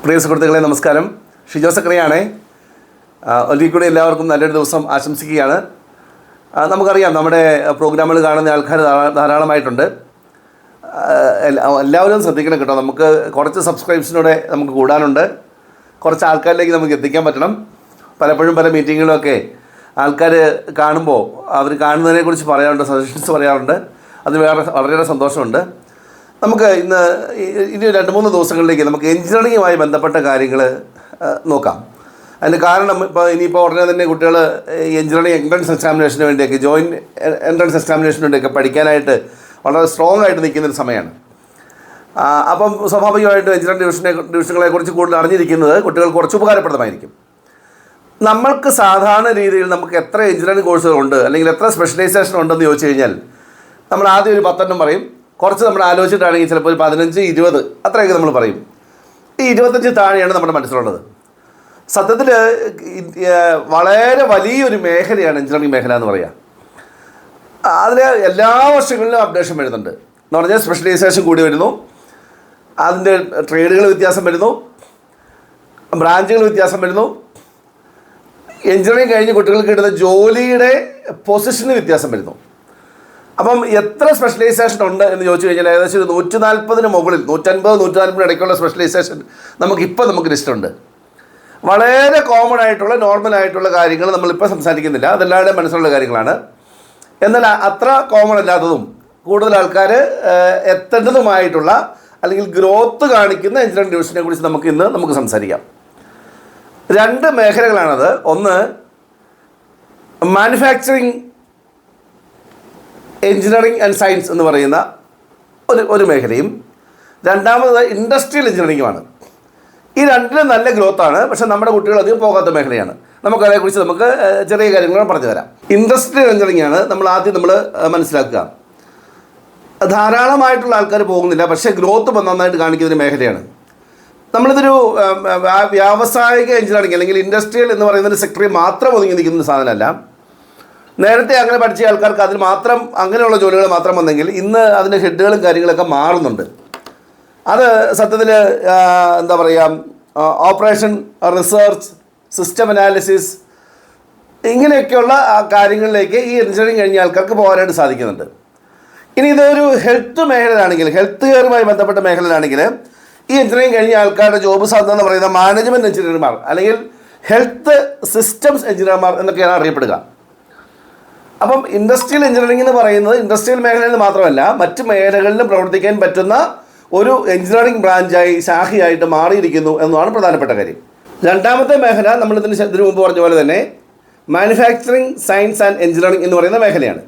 പ്രിയ സുഹൃത്തുക്കളെ നമസ്കാരം. ഷിജോ സക്രിയാണേ. ഒരിക്കൽ കൂടി എല്ലാവർക്കും നല്ലൊരു ദിവസം ആശംസിക്കുകയാണ്. നമുക്കറിയാം, നമ്മുടെ പ്രോഗ്രാമുകൾ കാണുന്ന ആൾക്കാർ ധാരാളമായിട്ടുണ്ട്. എല്ലാവരും ശ്രദ്ധിക്കണം കേട്ടോ. നമുക്ക് കുറച്ച് സബ്സ്ക്രൈബ്സിനൂടെ നമുക്ക് കൂടാനുണ്ട്. കുറച്ച് ആൾക്കാരിലേക്ക് നമുക്ക് എത്തിക്കാൻ പറ്റണം. പലപ്പോഴും പല മീറ്റിങ്ങുകളൊക്കെ ആൾക്കാർ കാണുമ്പോൾ അവർ കാണുന്നതിനെക്കുറിച്ച് പറയാറുണ്ട്, സജഷൻസ് പറയാറുണ്ട്. അത് വളരെയേറെ സന്തോഷമുണ്ട്. നമുക്ക് ഇനി 2-3 ദിവസങ്ങളിലേക്ക് നമുക്ക് എഞ്ചിനീയറിങ്ങുമായി ബന്ധപ്പെട്ട കാര്യങ്ങൾ നോക്കാം. അതിൻ്റെ കാരണം ഇനിയിപ്പോൾ ഉടനെ തന്നെ കുട്ടികൾ എഞ്ചിനീയറിംഗ് എൻട്രൻസ് എക്സാമിനേഷന് വേണ്ടിയൊക്കെ ജോയിൻറ്റ് എൻട്രൻസ് എക്സാമിനേഷന് വേണ്ടിയൊക്കെ പഠിക്കാനായിട്ട് വളരെ സ്ട്രോങ് ആയിട്ട് നിൽക്കുന്നൊരു സമയമാണ്. അപ്പം സ്വാഭാവികമായിട്ടും എഞ്ചിനീയറിംഗ് ഡിവിഷനുകളെക്കുറിച്ച് കൂടുതൽ അറിഞ്ഞിരിക്കുന്നത് കുട്ടികൾക്ക് കുറച്ച് ഉപകാരപ്രദമായിരിക്കും. നമ്മൾക്ക് സാധാരണ രീതിയിൽ നമുക്ക് എത്ര എഞ്ചിനീയറിംഗ് കോഴ്സുകളുണ്ട് അല്ലെങ്കിൽ എത്ര സ്പെഷ്യലൈസേഷൻ ഉണ്ടെന്ന് ചോദിച്ചു കഴിഞ്ഞാൽ നമ്മൾ ആദ്യം ഒരു 10 എണ്ണം പറയും. കുറച്ച് നമ്മൾ ആലോചിച്ചിട്ടാണെങ്കിൽ ചിലപ്പോൾ ഒരു 15-20 അത്രയൊക്കെ നമ്മൾ പറയും. ഈ 25 താഴെയാണ് നമ്മുടെ മനസ്സിലുള്ളത്. സത്യത്തിൽ വളരെ വലിയൊരു മേഖലയാണ് എഞ്ചിനീയറിംഗ് മേഖല എന്ന് പറയുക. അതിൽ എല്ലാ വർഷങ്ങളിലും അപ്ഡേഷൻ വരുന്നുണ്ട് എന്ന് പറഞ്ഞാൽ സ്പെഷ്യലൈസേഷൻ കൂടി വരുന്നു, അതിൻ്റെ ട്രേഡുകൾ വ്യത്യാസം വരുന്നു, ബ്രാഞ്ചുകൾ വ്യത്യാസം വരുന്നു, എഞ്ചിനീയറിംഗ് കഴിഞ്ഞ് കുട്ടികൾക്ക് കിട്ടുന്ന ജോലിയുടെ പൊസിഷന് വ്യത്യാസം വരുന്നു. അപ്പം എത്ര സ്പെഷ്യലൈസേഷൻ ഉണ്ട് എന്ന് ചോദിച്ചു കഴിഞ്ഞാൽ ഏകദേശം 140 മുകളിൽ 150-140 ഇടയ്ക്കുള്ള സ്പെഷ്യലൈസേഷൻ നമുക്ക് ലിസ്റ്റുണ്ട്. വളരെ കോമൺ ആയിട്ടുള്ള നോർമലായിട്ടുള്ള കാര്യങ്ങൾ നമ്മളിപ്പോൾ സംസാരിക്കുന്നില്ല, അതെല്ലാവരുടെയും മനസ്സിലുള്ള കാര്യങ്ങളാണ്. എന്നാൽ അത്ര കോമൺ അല്ലാത്തതും കൂടുതൽ ആൾക്കാർ എത്തേണ്ടതുമായിട്ടുള്ള അല്ലെങ്കിൽ ഗ്രോത്ത് കാണിക്കുന്ന എഞ്ചിനീയറിംഗ് ഡിവിഷനെ കുറിച്ച് നമുക്ക് സംസാരിക്കാം. 2 മേഖലകളാണത്. ഒന്ന് മാനുഫാക്ചറിങ് എഞ്ചിനീയറിംഗ് ആൻഡ് സയൻസ് എന്ന് പറയുന്ന ഒരു മേഖലയും രണ്ടാമത് ഇൻഡസ്ട്രിയൽ എഞ്ചിനീയറിംഗുമാണ്. ഈ രണ്ടിലും നല്ല ഗ്രോത്താണ്. പക്ഷേ നമ്മുടെ കുട്ടികൾ അധികം പോകാത്ത മേഖലയാണ്. നമുക്കതേക്കുറിച്ച് ചെറിയ കാര്യങ്ങൾ പറഞ്ഞു തരാം. ഇൻഡസ്ട്രിയൽ എഞ്ചിനീയറിംഗ് ആണ് നമ്മൾ മനസ്സിലാക്കുക. ധാരാളമായിട്ടുള്ള ആൾക്കാർ പോകുന്നില്ല, പക്ഷേ ഗ്രോത്ത് നന്നായിട്ട് കാണിക്കുന്നൊരു മേഖലയാണ്. നമ്മളിതൊരു വ്യാവസായിക എഞ്ചിനീയറിംഗ് അല്ലെങ്കിൽ ഇൻഡസ്ട്രിയൽ എന്ന് പറയുന്ന ഒരു സെക്ടറിൽ മാത്രം ഒതുങ്ങി നിൽക്കുന്ന സാധനമല്ല. നേരത്തെ അങ്ങനെ പഠിച്ച ആൾക്കാർക്ക് അതിൽ മാത്രം അങ്ങനെയുള്ള ജോലികൾ മാത്രം വന്നെങ്കിൽ ഇന്ന് അതിൻ്റെ ഹെഡുകളും കാര്യങ്ങളൊക്കെ മാറുന്നുണ്ട്. അത് സത്യത്തിൽ എന്താ പറയുക, ഓപ്പറേഷൻ, റിസർച്ച്, സിസ്റ്റം അനാലിസിസ് ഇങ്ങനെയൊക്കെയുള്ള കാര്യങ്ങളിലേക്ക് ഈ എഞ്ചിനീയറിംഗ് കഴിഞ്ഞ ആൾക്കാർക്ക് പോകാനായിട്ട് സാധിക്കുന്നുണ്ട്. ഇനി ഇതൊരു ഹെൽത്ത് മേഖലയിലാണെങ്കിൽ, ഹെൽത്ത് കെയറുമായി ബന്ധപ്പെട്ട മേഖലയിലാണെങ്കിൽ ഈ എഞ്ചിനീയറിംഗ് കഴിഞ്ഞ ആൾക്കാരുടെ ജോബ് സാധ്യത എന്ന് പറയുന്ന മാനേജ്മെൻറ്റ് എഞ്ചിനീയർമാർ അല്ലെങ്കിൽ ഹെൽത്ത് സിസ്റ്റംസ് എഞ്ചിനീയർമാർ എന്നൊക്കെയാണ് അറിയപ്പെടുക. അപ്പം ഇൻഡസ്ട്രിയൽ എഞ്ചിനീയറിംഗ് എന്ന് പറയുന്നത് ഇൻഡസ്ട്രിയൽ മേഖലയിൽ നിന്ന് മാത്രമല്ല മറ്റ് മേഖലകളിലും പ്രവർത്തിക്കാൻ പറ്റുന്ന ഒരു എഞ്ചിനീയറിംഗ് ബ്രാഞ്ചായി, ശാഖയായിട്ട് മാറിയിരിക്കുന്നു എന്നതാണ് പ്രധാനപ്പെട്ട കാര്യം. രണ്ടാമത്തെ മേഖല നമ്മൾ ഇതിന് മുമ്പ് പറഞ്ഞ പോലെ തന്നെ മാനുഫാക്ചറിങ് സയൻസ് ആൻഡ് എഞ്ചിനീയറിംഗ് എന്ന് പറയുന്ന മേഖലയാണ്.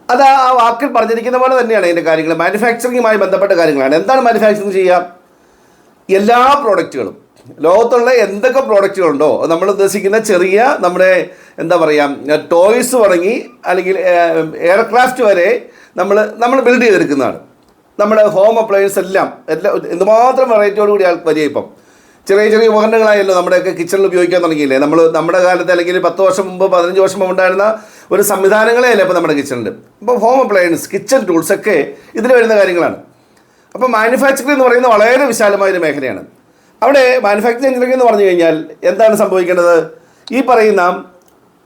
അത് ആ വാക്കിൽ പറഞ്ഞിരിക്കുന്ന പോലെ തന്നെയാണ് അതിൻ്റെ കാര്യങ്ങൾ. മാനുഫാക്ചറിങ്ങുമായി ബന്ധപ്പെട്ട കാര്യങ്ങളാണ്. എന്താണ് മാനുഫാക്ചറിങ് ചെയ്യുക? എല്ലാ പ്രോഡക്റ്റുകളും, ലോകത്തുള്ള എന്തൊക്കെ പ്രോഡക്റ്റുകളുണ്ടോ നമ്മൾ ഉദ്ദേശിക്കുന്ന ചെറിയ നമ്മുടെ എന്താ പറയുക ടോയ്സ് തുടങ്ങി അല്ലെങ്കിൽ എയർക്രാഫ്റ്റ് വരെ നമ്മൾ ബിൽഡ് ചെയ്തെടുക്കുന്നതാണ്. നമ്മുടെ ഹോം അപ്ലയൻസ് എല്ലാം എന്തുമാത്രം വെറൈറ്റിയോടുകൂടി വരിക. ഇപ്പം ചെറിയ ഉപകരണങ്ങളായല്ലോ നമ്മുടെയൊക്കെ കിച്ചണിൽ ഉപയോഗിക്കാൻ തുടങ്ങിയില്ലേ. നമ്മുടെ കാലത്ത് അല്ലെങ്കിൽ 10 വർഷം മുമ്പ് 15 വർഷം മുമ്പ് ഉണ്ടായിരുന്ന ഒരു സംവിധാനങ്ങളേ അല്ല ഇപ്പോൾ നമ്മുടെ കിച്ചണിൽ. ഇപ്പോൾ ഹോം അപ്ലയൻസ്, കിച്ചൺ ടൂൾസ് ഒക്കെ ഇതിൽ വരുന്ന കാര്യങ്ങളാണ്. അപ്പോൾ മാനുഫാക്ചറിംഗ് എന്ന് പറയുന്നത് വളരെ വിശാലമായൊരു മേഖലയാണ്. അവിടെ മാനുഫാക്ചറിംഗ് എഞ്ചിനീയറിംഗ് എന്ന് പറഞ്ഞു കഴിഞ്ഞാൽ എന്താണ് സംഭവിക്കേണ്ടത്? ഈ പറയുന്ന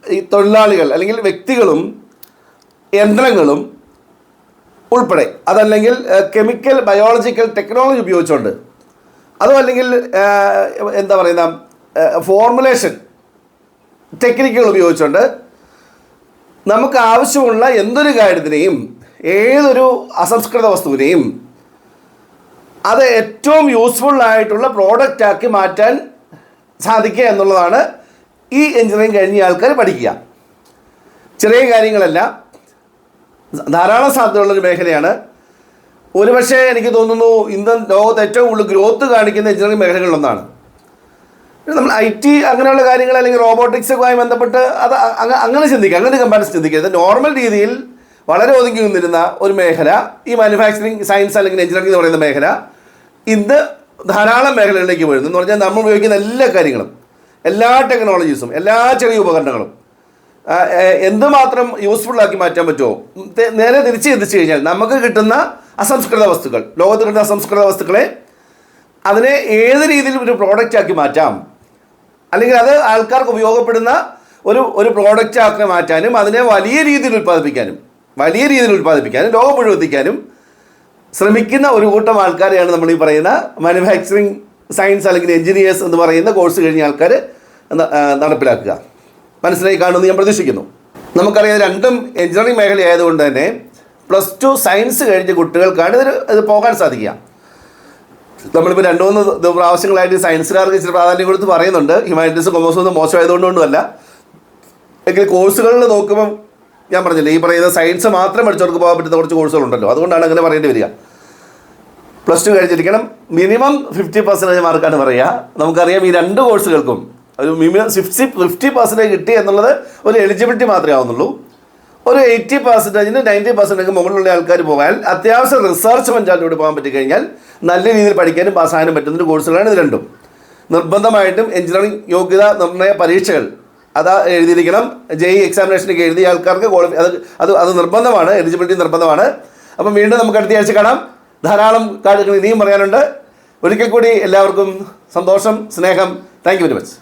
ഈ തൊഴിലാളികൾ അല്ലെങ്കിൽ വ്യക്തികളും യന്ത്രങ്ങളും ഉൾപ്പെടെ, അതല്ലെങ്കിൽ കെമിക്കൽ ബയോളജിക്കൽ ടെക്നോളജി ഉപയോഗിച്ചുകൊണ്ട്, അതും അല്ലെങ്കിൽ എന്താ പറയുന്ന ഫോർമുലേഷൻ ടെക്നിക്കുകൾ ഉപയോഗിച്ചുകൊണ്ട് നമുക്ക് ആവശ്യമുള്ള എന്തൊരു കാര്യത്തിനെയും, ഏതൊരു അസംസ്കൃത വസ്തുവിനെയും അത് ഏറ്റവും യൂസ്ഫുൾ ആയിട്ടുള്ള പ്രോഡക്റ്റാക്കി മാറ്റാൻ സാധിക്കുക എന്നുള്ളതാണ് ഈ എഞ്ചിനീയറിംഗ് കഴിഞ്ഞ ആൾക്കാർ പഠിക്കുക. ചെറിയ കാര്യങ്ങളല്ല, ധാരാളം സാധ്യതയുള്ളൊരു മേഖലയാണ്. ഒരുപക്ഷെ എനിക്ക് തോന്നുന്നു ഇന്ന് ലോകത്ത് ഏറ്റവും കൂടുതൽ ഗ്രോത്ത് കാണിക്കുന്ന എഞ്ചിനീയറിംഗ് മേഖലകളിലൊന്നാണ്. നമ്മൾ IT അങ്ങനെയുള്ള കാര്യങ്ങൾ അല്ലെങ്കിൽ റോബോട്ടിക്സുമായി ബന്ധപ്പെട്ട് അത് അങ്ങനെ ചിന്തിക്കുക, അങ്ങനെ കമ്പാരിസൺ ചിന്തിക്കുക. നോർമൽ രീതിയിൽ വളരെ ഒതുങ്ങി നിന്നിരുന്ന ഒരു മേഖല ഈ മാനുഫാക്ചറിങ് സയൻസ് അല്ലെങ്കിൽ എഞ്ചിനീയറിംഗ് എന്ന് പറയുന്ന മേഖല ഇന്ന് ധാരാളം മേഖലകളിലേക്ക് വരുന്നു. എന്ന് പറഞ്ഞാൽ നമ്മൾ ഉപയോഗിക്കുന്ന എല്ലാ കാര്യങ്ങളും, എല്ലാ ടെക്നോളജീസും, എല്ലാ ചെറിയ ഉപകരണങ്ങളും എന്തുമാത്രം യൂസ്ഫുള്ളാക്കി മാറ്റാൻ പറ്റുമോ, നേരെ തിരിച്ച് ചിന്തിച്ചു കഴിഞ്ഞാൽ നമുക്ക് കിട്ടുന്ന അസംസ്കൃത വസ്തുക്കൾ, ലോകത്ത് കിട്ടുന്ന അസംസ്കൃത വസ്തുക്കളെ അതിനെ ഏത് രീതിയിൽ ഒരു പ്രോഡക്റ്റ് ആക്കി മാറ്റാം, അല്ലെങ്കിൽ അത് ആൾക്കാർക്ക് ഉപയോഗപ്പെടുന്ന ഒരു പ്രോഡക്റ്റ് ആക്കി മാറ്റാനും അതിനെ വലിയ രീതിയിൽ ഉൽപ്പാദിപ്പിക്കാനും ലോകം മുഴുവൻ എത്തിക്കാനും ശ്രമിക്കുന്ന ഒരു കൂട്ടം ആൾക്കാരെയാണ് നമ്മൾ ഈ പറയുന്ന മാനുഫാക്ചറിങ് സയൻസ് അല്ലെങ്കിൽ എഞ്ചിനീയേഴ്സ് എന്ന് പറയുന്ന കോഴ്സ് കഴിഞ്ഞ ആൾക്കാർ നടപ്പിലാക്കുക. മനസ്സിലായി കാണുമെന്ന് ഞാൻ പ്രതീക്ഷിക്കുന്നു. നമുക്കറിയാം രണ്ടും എഞ്ചിനീയറിംഗ് മേഖലയായതുകൊണ്ട് തന്നെ +2 സയൻസ് കഴിഞ്ഞ കുട്ടികൾക്കാണ് ഇത് പോകാൻ സാധിക്കുക. നമ്മളിപ്പോൾ 2-3 പ്രാവശ്യങ്ങളായിട്ട് സയൻസുകാർക്ക് ഇച്ചിരി പ്രാധാന്യം കൊടുത്ത് പറയുന്നുണ്ട്. ഹ്യൂമാനിറ്റീസും കൊമേഴ്സും ഒന്നും മോശമായതുകൊണ്ടൊന്നുമല്ല. എങ്കിൽ കോഴ്സുകളിൽ നോക്കുമ്പം ഞാൻ പറഞ്ഞില്ലേ, ഈ പറയുന്ന സയൻസ് മാത്രം പഠിച്ചവർക്ക് പോകാൻ പറ്റുന്ന കുറച്ച് കോഴ്സുകളുണ്ടല്ലോ, അതുകൊണ്ടാണ് അങ്ങനെ പറയേണ്ടി വരിക. +2 കഴിഞ്ഞിരിക്കണം, മിനിമം 50% മാർക്കാണ് പറയുക. നമുക്കറിയാം ഈ 2 കോഴ്സുകൾക്കും ഒരു മിനിമം 50% കിട്ടി എന്നുള്ളത് ഒരു എലിജിബിലിറ്റി മാത്രമേ ആവുന്നുള്ളൂ. ഒരു 80%-ന് 90% മുകളിലുള്ള ആൾക്കാർ പോകാൻ അത്യാവശ്യം റിസർച്ച് മെൻറ്റാലിറ്റിയോട് പോകാൻ പറ്റിക്കഴിഞ്ഞാൽ നല്ല രീതിയിൽ പഠിക്കാനും പാസ്സാകാനും പറ്റുന്ന കോഴ്സുകളാണ് ഇത് രണ്ടും. നിർബന്ധമായിട്ടും എഞ്ചിനീയറിംഗ് യോഗ്യതാ നിർണ്ണയ പരീക്ഷകൾ അതാ എഴുതിയിരിക്കണം. JEE എക്സാമിനേഷനൊക്കെ എഴുതിയ ആൾക്കാർക്ക് അത് നിർബന്ധമാണ്, എലിജിബിലിറ്റി നിർബന്ധമാണ്. അപ്പം വീണ്ടും നമുക്ക് അടുത്ത ആഴ്ച കാണാം. ധാരാളം കാര്യങ്ങൾ ഇനിയും പറയാനുണ്ട്. ഒരിക്കൽ കൂടി എല്ലാവർക്കും സന്തോഷം, സ്നേഹം. Thank you very much.